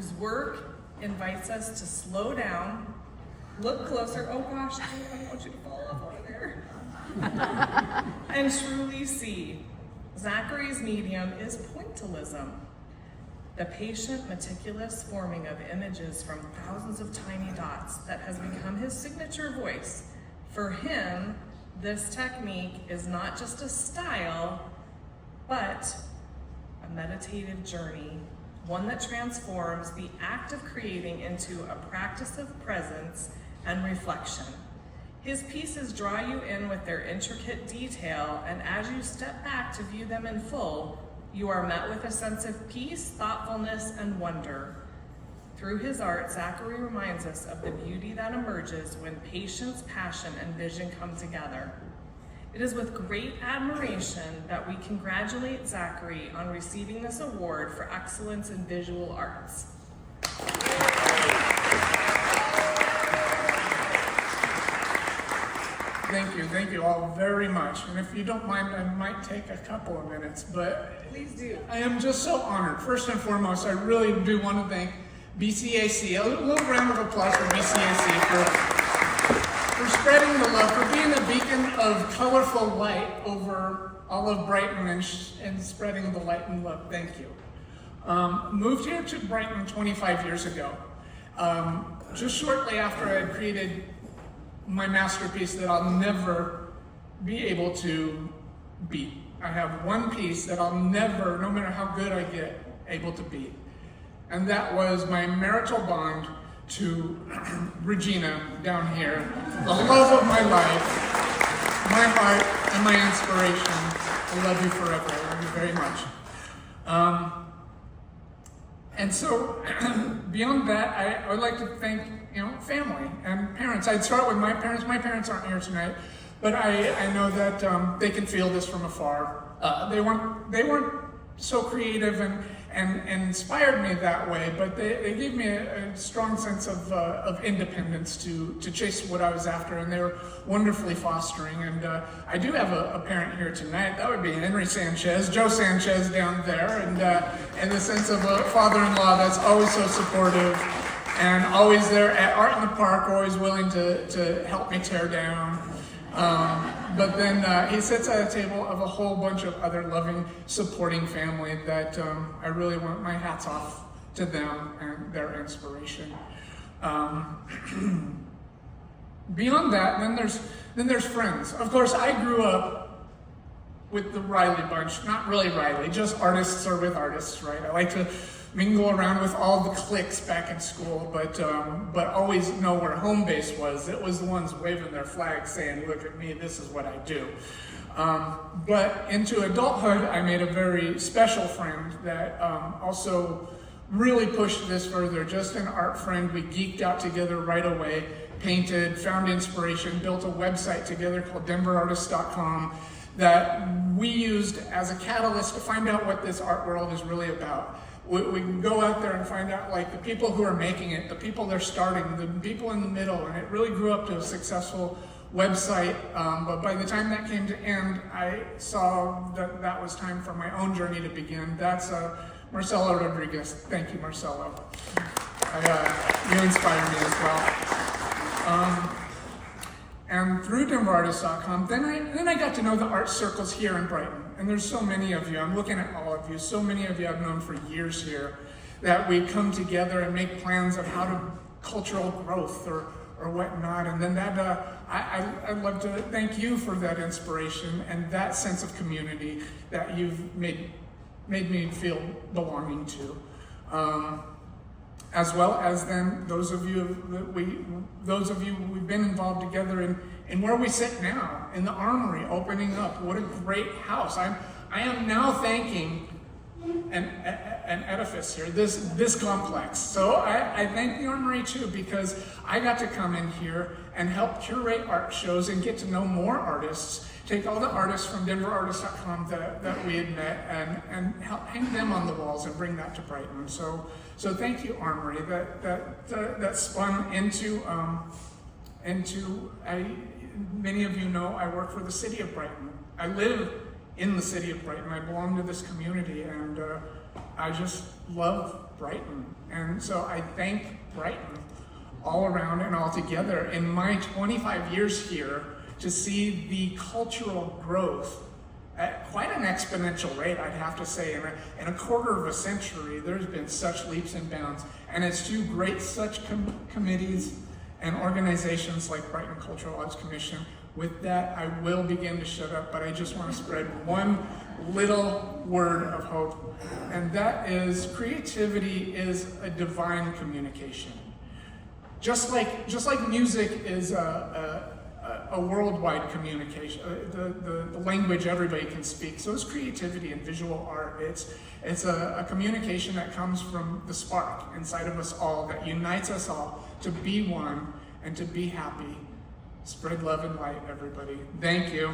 whose work invites us to slow down, look closer, oh gosh, I don't want you to fall off over there, and truly see. Zachary's medium is pointillism, the patient, meticulous forming of images from thousands of tiny dots that has become his signature voice. For him, this technique is not just a style, but a meditative journey, one that transforms the act of creating into a practice of presence and reflection. His pieces draw you in with their intricate detail, and as you step back to view them in full, you are met with a sense of peace, thoughtfulness, and wonder. Through his art, Zachary reminds us of the beauty that emerges when patience, passion, and vision come together. It is with great admiration that we congratulate Zachary on receiving this award for excellence in visual arts. Thank you all very much. And if you don't mind, I might take a couple of minutes, but Please do. I am just so honored. First and foremost, I really do want to thank BCAC. A little round of applause for BCAC for spreading the love, for being a beacon of colorful light over all of Brighton and spreading the light and love. Thank you. Moved here to Brighton 25 years ago. Just shortly after I had created my masterpiece that I'll never be able to beat. I have one piece that I'll never, no matter how good I get, able to beat. And that was my marital bond to Regina down here, the love of my life, my heart, and my inspiration. I love you forever. I love you very much. And so, beyond that, I would like to thank family and parents. I'd start with my parents. My parents aren't here tonight, but I know that they can feel this from afar. They weren't so creative and inspired me that way, but they gave me a strong sense of independence to chase what I was after, and they were wonderfully fostering. And I do have a parent here tonight. That would be Henry Sanchez, Joe Sanchez down there, and in the sense of a father-in-law that's always so supportive and always there at Art in the Park, always willing to help me tear down. But then he sits at a table of a whole bunch of other loving, supporting family that I really want my hats off to them and their inspiration. Beyond that, then there's friends. Of course, I grew up with the Riley bunch, not really Riley, just artists are with artists, right? I like to mingle around with all the cliques back in school, but always know where home base was. It was the ones waving their flags saying, look at me, this is what I do. But into adulthood, I made a very special friend that also really pushed this further. Just an art friend. We geeked out together right away, painted, found inspiration, built a website together called denverartist.com that we used as a catalyst to find out what this art world is really about. We can go out there and find out like the people who are making it, the people they're starting, the people in the middle, and it really grew up to a successful website. But by the time that came to end, I saw that was time for my own journey to begin. That's Marcelo Rodriguez. Thank you, Marcelo. You inspire me as well. And through denverartist.com, then I got to know the art circles here in Brighton. And there's so many of you, I'm looking at all of you, so many of you I've known for years here, that we come together and make plans of how to cultural growth or whatnot. And then that, I'd love to thank you for that inspiration and that sense of community that you've made me feel belonging to. As well as then those of you we've been involved together in where we sit now, in the Armory, opening up. What a great house. I am now thanking an edifice here, this complex. So I thank the Armory too, because I got to come in here and help curate art shows and get to know more artists, take all the artists from denverartist.com that we had met and help hang them on the walls and bring that to Brighton. So thank you, Armory. That spun into many of you know I work for the city of Brighton. I live in the city of Brighton. I belong to this community, and I just love Brighton. And so I thank Brighton all around and all together in my 25 years here to see the cultural growth at quite an exponential rate, I'd have to say. In a quarter of a century, there's been such leaps and bounds. And it's to great such committees and organizations like Brighton Cultural Arts Commission. With that, I will begin to shut up, but I just want to spread one little word of hope, and that is creativity is a divine communication. Just like music is a worldwide communication, the language everybody can speak, so is creativity and visual art. It's a communication that comes from the spark inside of us all, that unites us all to be one and to be happy. Spread love and light, everybody. Thank you.